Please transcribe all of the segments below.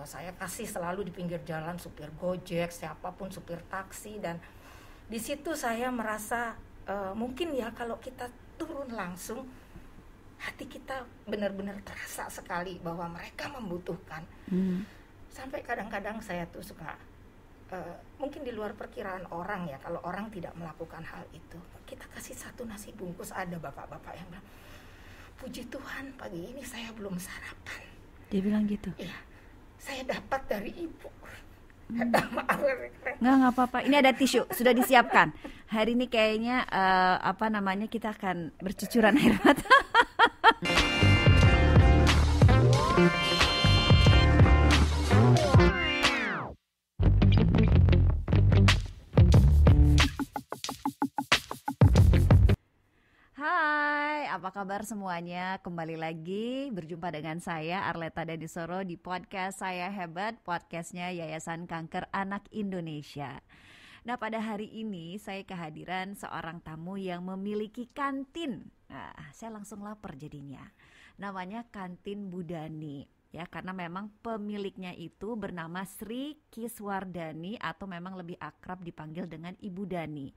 saya kasih selalu di pinggir jalan, supir Gojek, siapapun, supir taksi. Dan di situ saya merasa mungkin ya kalau kita turun langsung, hati kita benar-benar terasa sekali bahwa mereka membutuhkan. Sampai kadang-kadang saya tuh suka mungkin di luar perkiraan orang ya, kalau orang tidak melakukan hal itu, kita kasih satu nasi bungkus. Ada bapak-bapak yang bilang, puji Tuhan pagi ini saya belum sarapan. Dia bilang gitu? Iya, saya dapat dari ibu. Nggak apa-apa, ini ada tisu, sudah disiapkan. Hari ini kayaknya kita akan bercucuran air mata. Hai, apa kabar semuanya? Kembali lagi berjumpa dengan saya Arleta Danisoro di podcast Saya Hebat, podcastnya Yayasan Kanker Anak Indonesia. Nah, pada hari ini saya kehadiran seorang tamu yang memiliki kantin. Nah, saya langsung lapar jadinya. Namanya Kantin Bu Dani. Ya, karena memang pemiliknya itu bernama Sri Kiswardani atau memang lebih akrab dipanggil dengan Ibu Dani.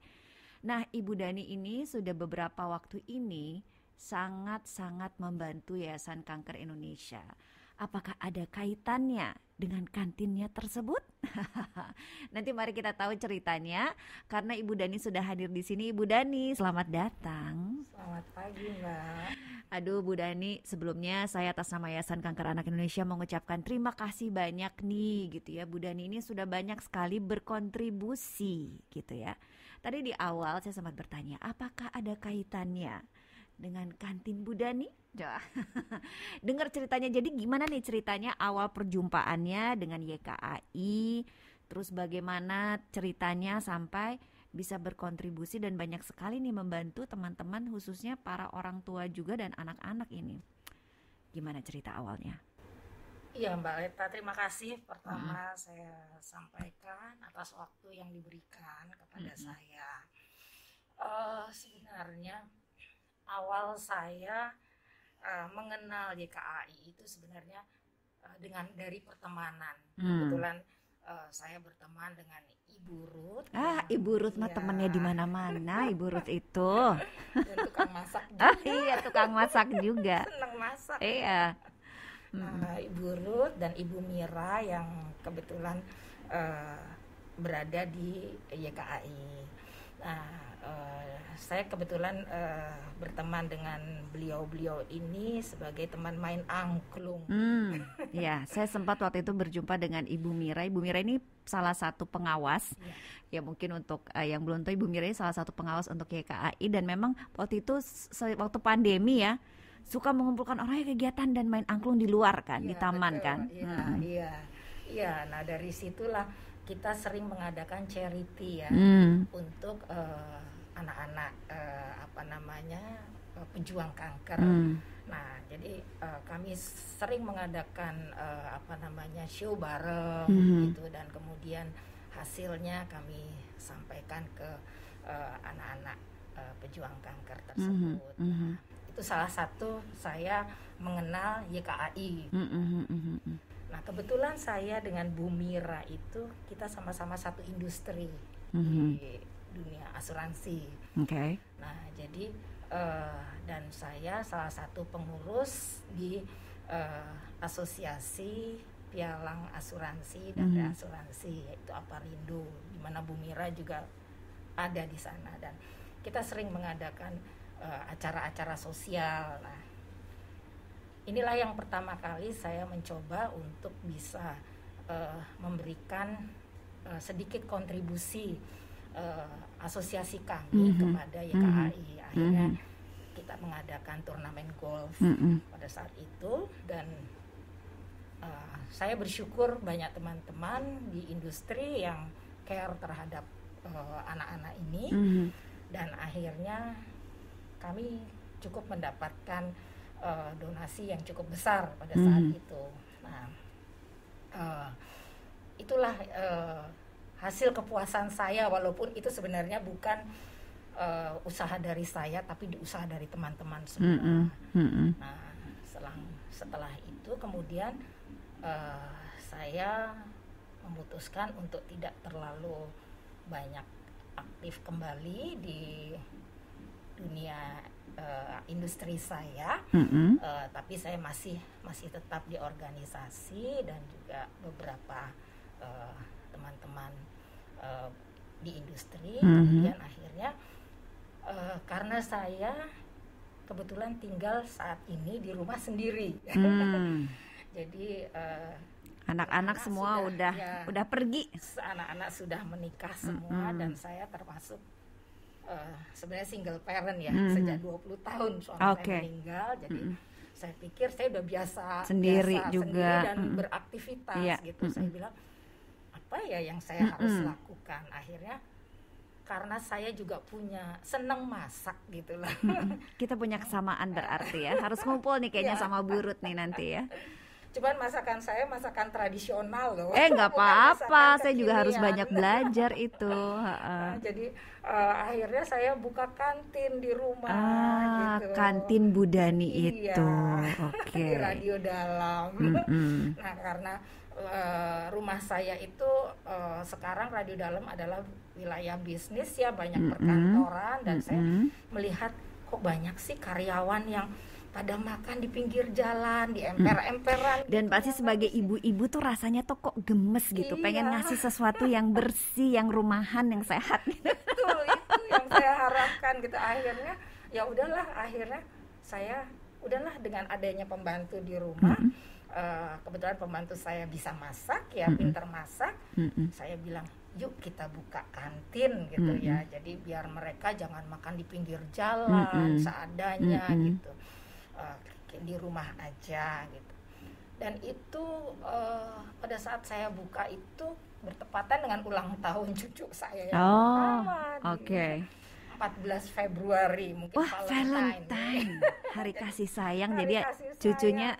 Nah, Ibu Dani ini sudah beberapa waktu ini sangat-sangat membantu Yayasan Kanker Indonesia. Apakah ada kaitannya dengan kantinnya tersebut? Nanti mari kita tahu ceritanya, karena Ibu Dani sudah hadir di sini. Ibu Dani, selamat datang. Selamat pagi, Mbak. Aduh, Bu Dani, sebelumnya saya atas nama Yayasan Kanker Anak Indonesia mengucapkan terima kasih banyak nih, gitu ya. Bu Dani ini sudah banyak sekali berkontribusi, gitu ya. Tadi di awal saya sempat bertanya, apakah ada kaitannya dengan kantin Bu Dani? Dengar ceritanya, jadi gimana nih ceritanya awal perjumpaannya dengan YKAI, terus bagaimana ceritanya sampai bisa berkontribusi dan banyak sekali nih membantu teman-teman, khususnya para orang tua juga dan anak-anak ini. Gimana cerita awalnya? Iya, Mbak Leta, terima kasih pertama saya sampaikan atas waktu yang diberikan kepada saya. Sebenarnya awal saya mengenal YKAI itu sebenarnya dari pertemanan. Kebetulan saya berteman dengan Ibu Ruth. Ibu Ruth mah temennya di mana-mana, Ibu Ruth itu. Dan tukang masak juga. Iya, tukang masak juga. Senang masak. Iya. Nah, Ibu Ruth dan Ibu Mira yang kebetulan berada di YKAI. Nah, saya kebetulan berteman dengan beliau-beliau ini sebagai teman main angklung. Ya, saya sempat waktu itu berjumpa dengan Ibu Mira. Ibu Mira ini salah satu pengawas. Ya mungkin untuk yang belum tahu, Ibu Mira ini salah satu pengawas untuk YKAI, dan memang waktu itu waktu pandemi ya, suka mengumpulkan orang kegiatan dan main angklung di luar kan, di taman, betul, kan. Iya. Nah, dari situlah kita sering mengadakan charity ya, untuk anak-anak pejuang kanker. Nah, jadi kami sering mengadakan show bareng gitu, dan kemudian hasilnya kami sampaikan ke anak-anak pejuang kanker tersebut. Itu salah satu saya mengenal YKAI. Nah, kebetulan saya dengan Bu Mira itu kita sama-sama satu industri di dunia asuransi. Nah, jadi dan saya salah satu pengurus di asosiasi pialang asuransi dan reasuransi, yaitu Aparindo, di mana Bu Mira juga ada di sana, dan kita sering mengadakan acara-acara sosial. Nah, inilah yang pertama kali saya mencoba untuk bisa memberikan sedikit kontribusi asosiasi kami kepada YKAI. Akhirnya kita mengadakan turnamen golf pada saat itu, dan saya bersyukur banyak teman-teman di industri yang care terhadap anak-anak ini, dan akhirnya kami cukup mendapatkan donasi yang cukup besar pada saat itu. Nah, itulah hasil kepuasan saya, walaupun itu sebenarnya bukan usaha dari saya, tapi usaha dari teman-teman semua. Nah, setelah itu kemudian saya memutuskan untuk tidak terlalu banyak aktif kembali di dunia industri saya, tapi saya masih tetap di organisasi dan juga beberapa teman-teman di industri. Kemudian akhirnya karena saya kebetulan tinggal saat ini di rumah sendiri, jadi anak-anak semua udah pergi, anak-anak sudah menikah semua, dan saya termasuk sebenarnya single parent ya, sejak 20 tahun suami saya meninggal, jadi saya pikir saya udah biasa sendiri dan beraktivitas gitu. Saya bilang apa ya yang saya harus lakukan. Akhirnya karena saya juga seneng masak gitu lah. Kita punya kesamaan berarti ya, harus ngumpul nih kayaknya sama Burut nih nanti ya. Cuman masakan saya masakan tradisional loh. Nggak apa-apa, saya juga harus banyak belajar itu. Jadi akhirnya saya buka kantin di rumah gitu. Kantin Budani itu. Oke. Di Radio Dalam. Nah, karena rumah saya itu sekarang Radio Dalam adalah wilayah bisnis ya, banyak perkantoran, dan saya melihat kok banyak sih karyawan yang pada makan di pinggir jalan, di emper-emperan. Dan pasti sebagai ibu-ibu tuh rasanya tuh kok gemes gitu, pengen ngasih sesuatu yang bersih, yang rumahan, yang sehat. Betul, itu yang saya harapkan gitu. Akhirnya ya udahlah, saya dengan adanya pembantu di rumah, kebetulan pembantu saya bisa masak ya, pinter masak. Saya bilang, yuk kita buka kantin gitu ya. Jadi biar mereka jangan makan di pinggir jalan seadanya gitu. Di rumah aja gitu. Dan itu pada saat saya buka itu bertepatan dengan ulang tahun cucu saya yang pertama di 14 Februari, mungkin Valentine. Hari kasih sayang, jadi cucunya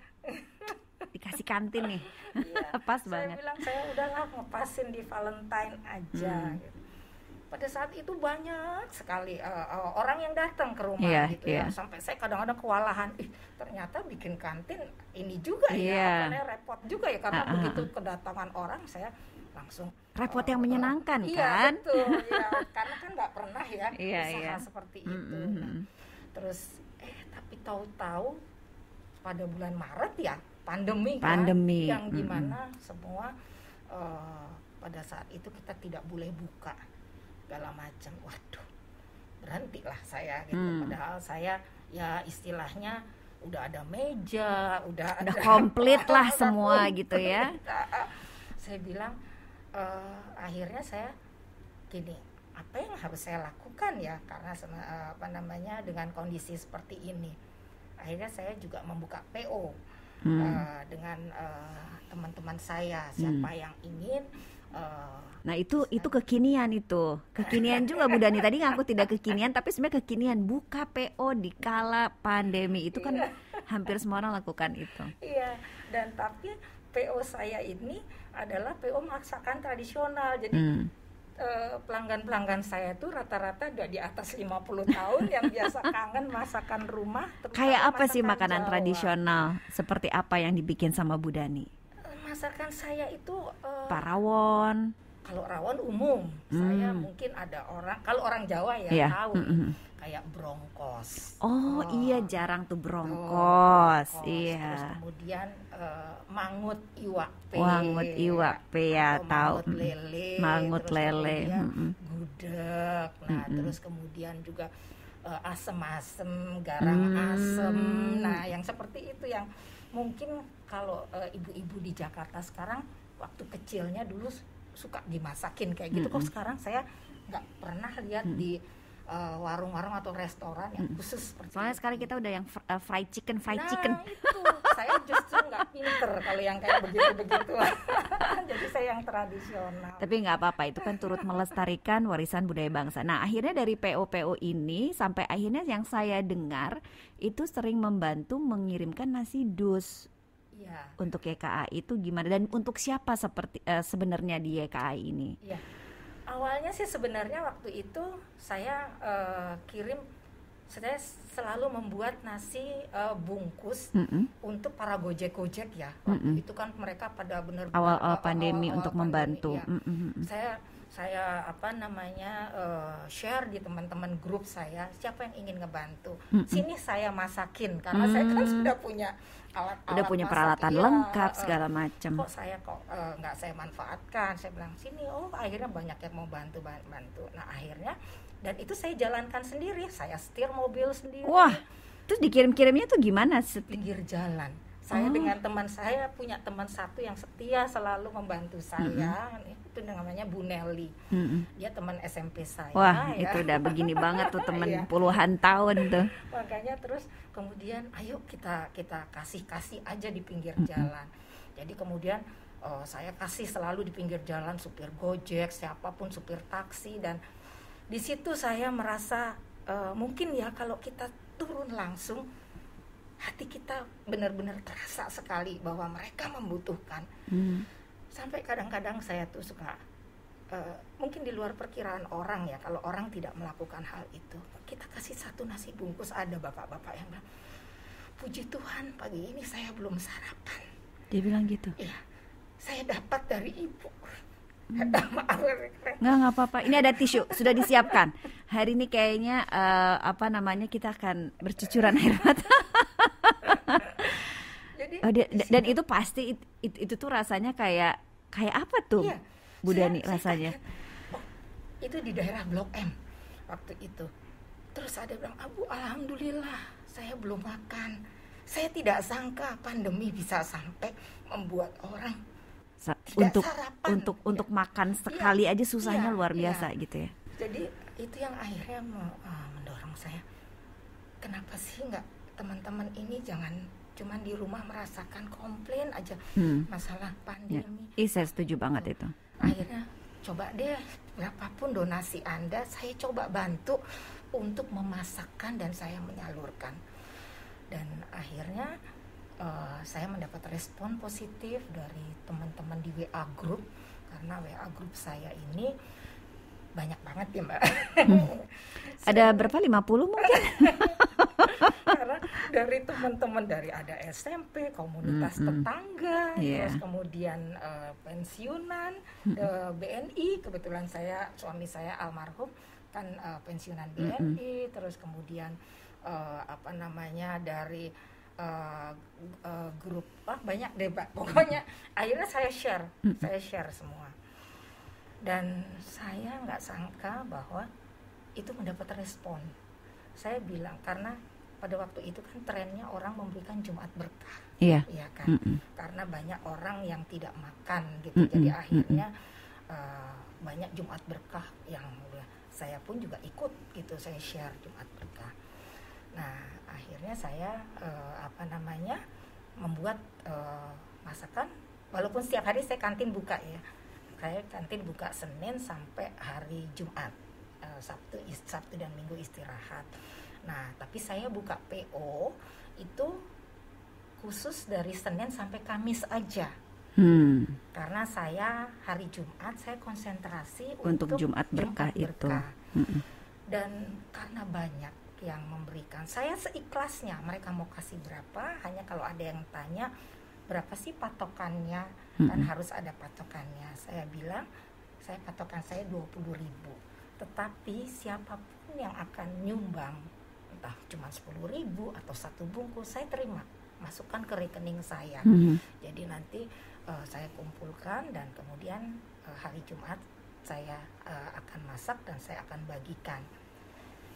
dikasih kantin nih. Pas banget. Saya bilang saya udahlah ngepasin di Valentine aja gitu. Pada saat itu banyak sekali orang yang datang ke rumah gitu ya. Sampai saya kadang-kadang kewalahan, ternyata bikin kantin ini juga ya, karena repot juga ya, karena begitu kedatangan orang saya langsung repot yang menyenangkan kan? Iya betul, ya, karena kan nggak pernah ya usaha seperti itu. Nah, terus tapi tahu-tahu pada bulan Maret ya pandemi. Yang dimana semua pada saat itu kita tidak boleh buka segala macam. Waduh, berhentilah saya gitu. Padahal saya ya istilahnya udah ada meja, udah komplit lah semua gitu ya. Saya bilang akhirnya saya gini, apa yang harus saya lakukan ya, karena dengan kondisi seperti ini. Akhirnya saya juga membuka PO dengan teman-teman saya, siapa yang ingin. Nah itu kekinian juga Bu Dani tadi ngaku tidak kekinian, tapi sebenarnya kekinian buka PO di kala pandemi itu kan hampir semua orang lakukan itu. Iya, dan tapi PO saya ini adalah PO masakan tradisional, jadi pelanggan-pelanggan saya tuh rata-rata udah di atas 50 tahun yang biasa kangen masakan rumah. Kayak apa sih makanan Jawa tradisional? Seperti apa yang dibikin sama Bu Dani? Masakan saya itu Pak rawon. Kalau rawon umum, saya mungkin ada kalau orang Jawa ya tahu kayak brongkos. Iya, jarang tuh brongkos. Iya. Terus kemudian mangut iwak pe ya tahu. Mangut lele. Gudeg. Nah, terus kemudian juga asem-asem, garang asem. Nah, yang seperti itu yang mungkin kalau ibu-ibu di Jakarta sekarang waktu kecilnya dulu suka dimasakin kayak gitu. Kok sekarang saya nggak pernah lihat di warung-warung atau restoran yang khusus seperti soalnya itu. Sekarang kita udah yang fried chicken. Itu saya justru nggak pinter kalau yang kayak begitu. Jadi saya yang tradisional. Tapi nggak apa-apa, itu kan turut melestarikan warisan budaya bangsa. Nah, akhirnya dari PO-PO ini sampai akhirnya yang saya dengar itu sering membantu mengirimkan nasi dus. Untuk YKA itu gimana, dan untuk siapa sebenarnya di YKA ini? Awalnya sih sebenarnya waktu itu saya kirim saya selalu membuat nasi bungkus untuk para gojek ya. Waktu itu kan mereka pada benar-benar awal pandemi untuk membantu. Ya. Saya share di teman-teman grup saya, siapa yang ingin ngebantu. Sini saya masakin karena saya kan sudah punya alat punya masak, peralatan lengkap segala macam. Kok saya nggak saya manfaatkan. Saya bilang sini, akhirnya banyak yang mau bantu. Nah akhirnya, dan itu saya jalankan sendiri, saya setir mobil sendiri. Wah, terus dikirim-kirimnya tuh gimana? Pinggir jalan. Saya dengan teman saya, punya teman satu yang setia selalu membantu saya. Itu namanya Bu Nelly. Dia teman SMP saya. Wah, ya. itu udah begini banget tuh teman puluhan tahun tuh. Makanya terus kemudian ayo kita kasih aja di pinggir jalan. Jadi kemudian saya kasih selalu di pinggir jalan, supir Gojek, siapapun, supir taksi. Dan di situ saya merasa mungkin ya kalau kita turun langsung, hati kita benar-benar terasa sekali bahwa mereka membutuhkan. Sampai kadang-kadang saya tuh suka mungkin di luar perkiraan orang ya, kalau orang tidak melakukan hal itu, kita kasih satu nasi bungkus, ada bapak-bapak yang bilang, puji Tuhan pagi ini saya belum sarapan. Dia bilang gitu? Iya, saya dapat dari ibu. Nggak apa-apa. Ini ada tisu sudah disiapkan. Hari ini kayaknya kita akan bercucuran air mata. Jadi, dan itu pasti itu tuh rasanya kayak apa tuh, iya, Bu Dani rasanya? Itu di daerah Blok M waktu itu. Terus ada bilang, Abu, alhamdulillah saya belum makan. Saya tidak sangka pandemi bisa sampai membuat orang untuk makan sekali aja susahnya luar biasa gitu ya. Jadi itu yang akhirnya mendorong saya, kenapa sih nggak teman-teman ini jangan cuman di rumah merasakan komplain aja masalah pandemi. Saya setuju banget itu. Akhirnya coba deh, berapapun donasi Anda, saya coba bantu untuk memasakkan dan saya menyalurkan. Dan akhirnya saya mendapat respon positif dari teman-teman di WA Group, karena WA Group saya ini banyak banget ya Mbak. Ada berapa? 50 mungkin? Karena dari teman-teman dari ada SMP, komunitas tetangga, terus kemudian pensiunan, BNI, kebetulan suami saya almarhum kan pensiunan BNI, terus kemudian dari grup banyak deh Mbak. Pokoknya akhirnya saya share semua. Dan saya nggak sangka bahwa itu mendapat respon. Saya bilang karena pada waktu itu kan trennya orang memberikan Jumat berkah, ya kan? Karena banyak orang yang tidak makan gitu, jadi akhirnya banyak Jumat berkah yang saya pun juga ikut gitu, saya share Jumat berkah. Nah akhirnya saya membuat masakan, walaupun setiap hari saya kantin buka ya. Saya kantin buka Senin sampai hari Jumat, Sabtu dan Minggu istirahat. Nah, tapi saya buka PO itu khusus dari Senin sampai Kamis aja. Karena saya hari Jumat saya konsentrasi untuk Jumat berkah itu. Dan karena banyak yang memberikan, saya seikhlasnya. Mereka mau kasih berapa, hanya kalau ada yang tanya berapa sih patokannya, kan harus ada patokannya. Saya bilang, patokan saya 20.000. Tetapi siapapun yang akan nyumbang, entah cuma 10.000 atau 1 bungkus, saya terima, masukkan ke rekening saya. Jadi nanti saya kumpulkan dan kemudian hari Jumat saya akan masak dan saya akan bagikan.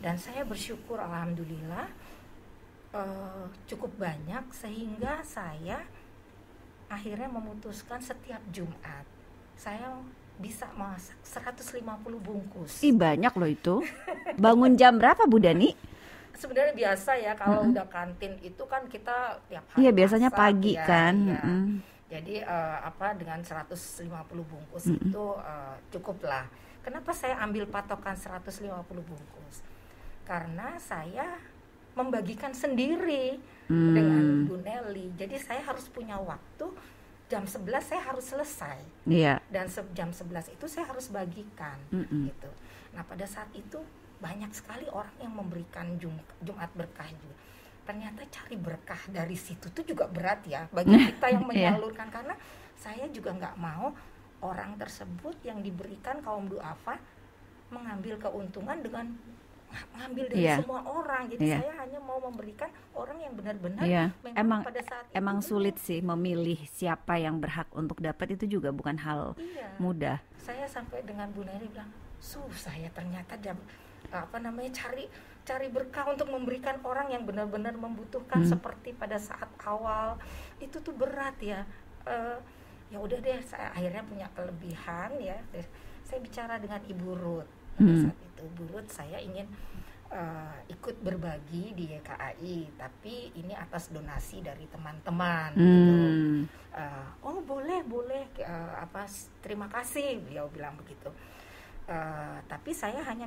Dan saya bersyukur alhamdulillah cukup banyak, sehingga saya akhirnya memutuskan setiap Jumat saya bisa masak 150 bungkus. Banyak loh itu. Bangun jam berapa Bu Dani? Sebenarnya biasa ya, kalau udah kantin itu kan kita tiap hari. Iya, biasanya pagi kan. Ya. Jadi dengan 150 bungkus itu cukup lah. Kenapa saya ambil patokan 150 bungkus? Karena saya membagikan sendiri dengan Bu Nelly. Jadi saya harus punya waktu, jam 11 saya harus selesai. Dan jam 11 itu saya harus bagikan gitu. Nah pada saat itu banyak sekali orang yang memberikan Jumat berkah juga. Ternyata cari berkah dari situ tuh juga berat ya bagi kita yang menyalurkan, karena saya juga nggak mau orang tersebut yang diberikan kaum duafa mengambil keuntungan dengan ngambil dari semua orang. Jadi saya hanya mau memberikan orang yang benar-benar emang pada saat emang itu sulit sih memilih siapa yang berhak untuk dapat, itu juga bukan hal mudah. Saya sampai dengan Bu Neri bilang, saya ternyata cari berkah untuk memberikan orang yang benar-benar membutuhkan seperti pada saat awal itu tuh berat ya. Ya udah deh, saya akhirnya punya kelebihan ya. Saya bicara dengan Ibu Ruth pada saat itu. Bu Ruth, saya ingin ikut berbagi di YKAI, tapi ini atas donasi dari teman-teman gitu. Oh boleh, terima kasih, beliau bilang begitu. Tapi saya hanya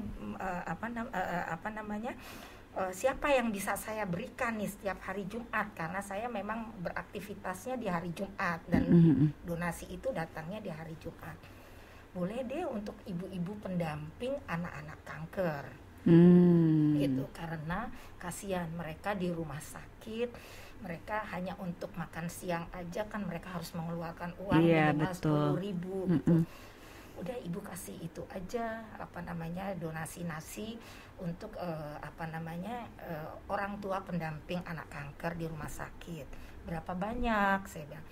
siapa yang bisa saya berikan nih setiap hari Jumat, karena saya memang beraktivitasnya di hari Jumat dan donasi itu datangnya di hari Jumat. Boleh deh untuk ibu-ibu pendamping anak-anak kanker gitu, karena kasihan mereka di rumah sakit, mereka hanya untuk makan siang aja kan mereka harus mengeluarkan uang minimal 10.000 gitu. Udah ibu kasih itu aja, donasi nasi untuk orang tua pendamping anak kanker di rumah sakit. Berapa banyak? Saya bilang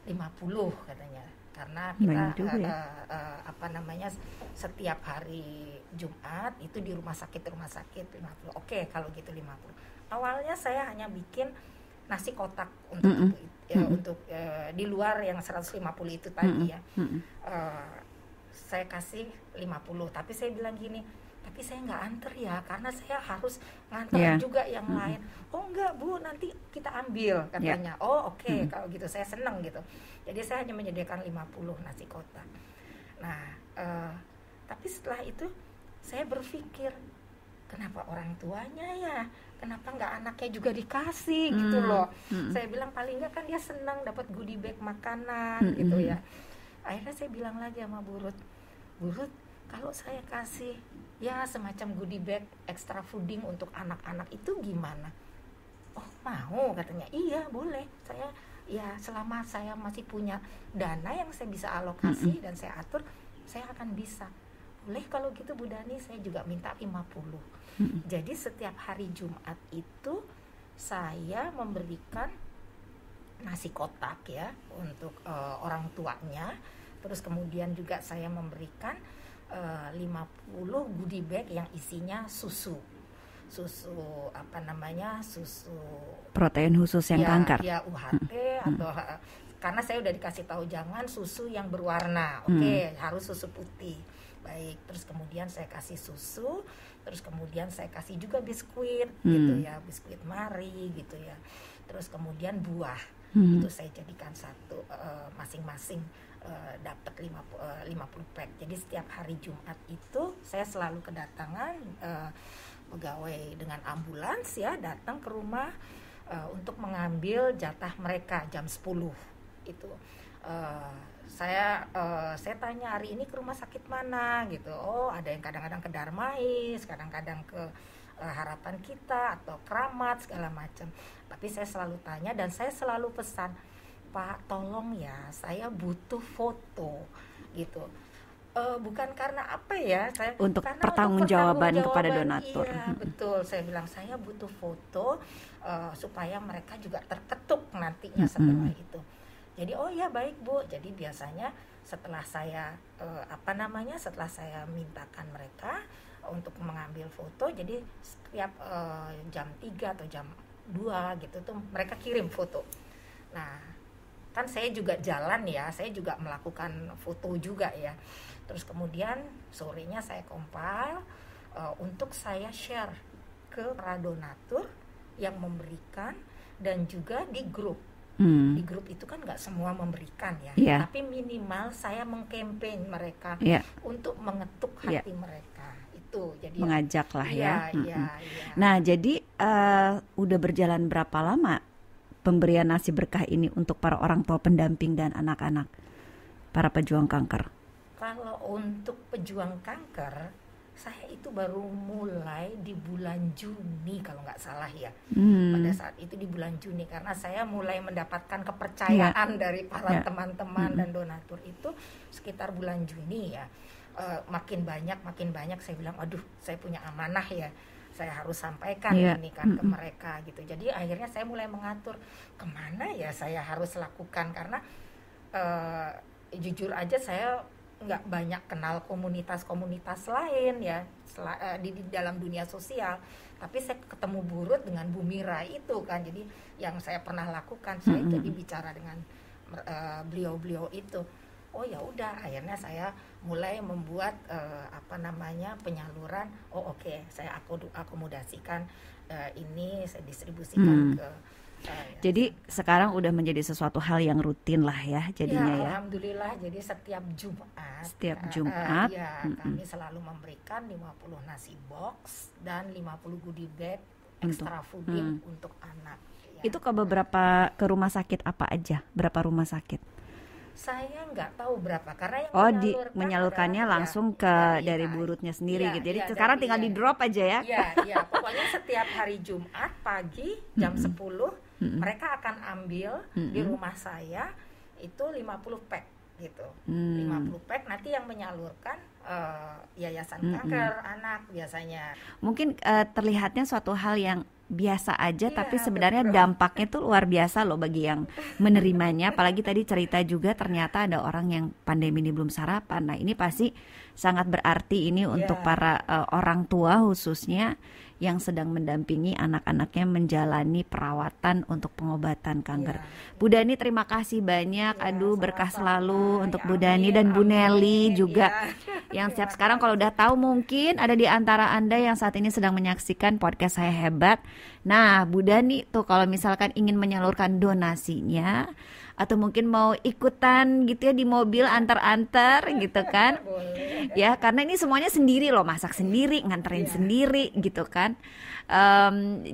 50 katanya. Karena kita setiap hari Jumat itu di rumah sakit 50. Oke, kalau gitu 50. Awalnya saya hanya bikin nasi kotak untuk untuk di luar yang 150 itu tadi ya. Saya kasih 50, tapi saya bilang gini, tapi saya nggak anter ya, karena saya harus nganter juga yang lain. Oh enggak Bu, nanti kita ambil katanya. Oh oke, kalau gitu saya senang gitu. Jadi saya hanya menyediakan 50 nasi kotak. Nah, tapi setelah itu saya berpikir, kenapa orang tuanya ya, kenapa nggak anaknya juga dikasih gitu loh. Saya bilang paling nggak kan dia senang dapat goodie bag makanan gitu ya. Akhirnya saya bilang lagi sama Bu Ruth, kalau saya kasih ya semacam goodie bag extra fooding untuk anak-anak itu gimana? Oh mau katanya. Iya boleh, saya ya selama saya masih punya dana yang saya bisa alokasi dan saya atur, saya akan bisa. Boleh kalau gitu Bu Dani, saya juga minta 50. Jadi setiap hari Jumat itu saya memberikan nasi kotak ya untuk orang tuanya. Terus kemudian juga saya memberikan 50 goodie bag yang isinya susu protein khusus yang kanker. Ya UHT atau karena saya udah dikasih tahu jangan susu yang berwarna. Oke, harus susu putih. Baik, terus kemudian saya kasih susu, terus kemudian saya kasih juga biskuit gitu ya, biskuit Marie gitu ya. Terus kemudian buah. Itu saya jadikan satu masing-masing dapat 50 pack. Jadi setiap hari Jumat itu saya selalu kedatangan pegawai dengan ambulans ya, datang ke rumah untuk mengambil jatah mereka jam 10 itu. Saya tanya hari ini ke rumah sakit mana gitu. Oh ada yang kadang-kadang ke Darmais, kadang-kadang ke Harapan Kita atau Keramat segala macam. Tapi saya selalu tanya dan saya selalu pesan, Pak tolong ya, saya butuh foto gitu. Bukan karena apa ya, saya untuk pertanggungjawaban kepada donatur. Iya betul, saya bilang saya butuh foto supaya mereka juga terketuk nantinya setelah itu. Jadi oh ya baik Bu. Jadi biasanya setelah saya setelah saya mintakan mereka untuk mengambil foto, jadi setiap jam 3 atau jam 2 gitu tuh mereka kirim foto. Nah kan saya juga jalan ya, saya juga melakukan foto juga ya. Terus kemudian sorenya saya compile untuk saya share ke para donatur yang memberikan dan juga di grup. Di grup itu kan nggak semua memberikan ya, tapi minimal saya mengkampanye mereka untuk mengetuk hati mereka. Itu jadi mengajak lah ya. Iya. Nah jadi udah berjalan berapa lama pemberian nasi berkah ini untuk para orang tua pendamping dan anak-anak para pejuang kanker? Kalau untuk pejuang kanker Saya itu baru mulai di bulan Juni kalau nggak salah ya. Pada saat itu di bulan Juni, karena saya mulai mendapatkan kepercayaan dari para teman-teman dan donatur itu sekitar bulan Juni ya. Makin banyak saya bilang, aduh saya punya amanah ya, saya harus sampaikan ini kan ke mereka gitu. Jadi akhirnya saya mulai mengatur kemana ya saya harus lakukan, karena jujur aja saya nggak banyak kenal komunitas-komunitas lain ya di dalam dunia sosial, tapi saya ketemu Bu Ruth dengan Bu Mira itu kan. Jadi yang saya pernah lakukan, saya jadi bicara dengan beliau-beliau itu. Oh ya udah, akhirnya saya mulai membuat penyaluran. Oke, saya akomodasikan ini, saya distribusikan ke. Jadi sekarang udah menjadi sesuatu hal yang rutin lah ya jadinya ya. Alhamdulillah, jadi setiap Jumat. Kami selalu memberikan 50 nasi box dan 50 goodie bag extra fooding untuk anak. Ya. Itu ke rumah sakit apa aja? Berapa rumah sakit? Saya nggak tahu berapa, karena yang menyalurkannya langsung dari Bu Ruth-nya sendiri gitu. Jadi sekarang tinggal di drop aja ya. Iya, pokoknya setiap hari Jumat pagi jam 10 mereka akan ambil di rumah saya itu 50 pack gitu. 50 pack nanti yang menyalurkan Yayasan Kanker Anak biasanya. Mungkin terlihatnya suatu hal yang biasa aja, tapi sebenarnya dampaknya tuh luar biasa loh bagi yang menerimanya. Apalagi tadi cerita juga ternyata ada orang yang pandemi ini belum sarapan. Nah ini pasti sangat berarti ini untuk para orang tua khususnya yang sedang mendampingi anak-anaknya menjalani perawatan untuk pengobatan kanker. Bu Dani, terima kasih banyak. Berkah selalu untuk Bu Dani dan Bu Nelly juga yang setiap sekarang kalau udah tahu mungkin ada di antara Anda yang saat ini sedang menyaksikan podcast Saya Hebat. Nah, Bu Dani tuh kalau misalkan ingin menyalurkan donasinya atau mungkin mau ikutan gitu ya di mobil antar-antar gitu kan. Ya, karena ini semuanya sendiri loh, masak sendiri, nganterin sendiri gitu kan.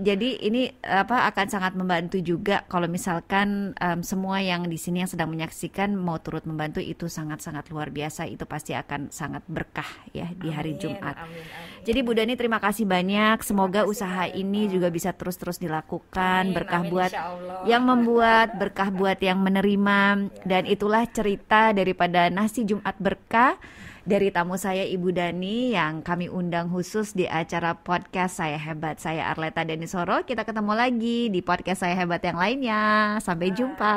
Jadi ini akan sangat membantu juga kalau misalkan semua yang di sini yang sedang menyaksikan mau turut membantu, itu sangat-sangat luar biasa. Itu pasti akan sangat berkah ya di hari Jumat. Amin. Jadi Bu Dani terima kasih banyak. Semoga usaha ini juga bisa terus-terus dilakukan. Berkah buat yang membuat, berkah buat yang menerima. Dan itulah cerita daripada Nasi Jumat Berkah dari tamu saya Ibu Dani yang kami undang khusus di acara podcast Saya Hebat. Saya Arleta Danisoro. Kita ketemu lagi di podcast Saya Hebat yang lainnya. Sampai jumpa.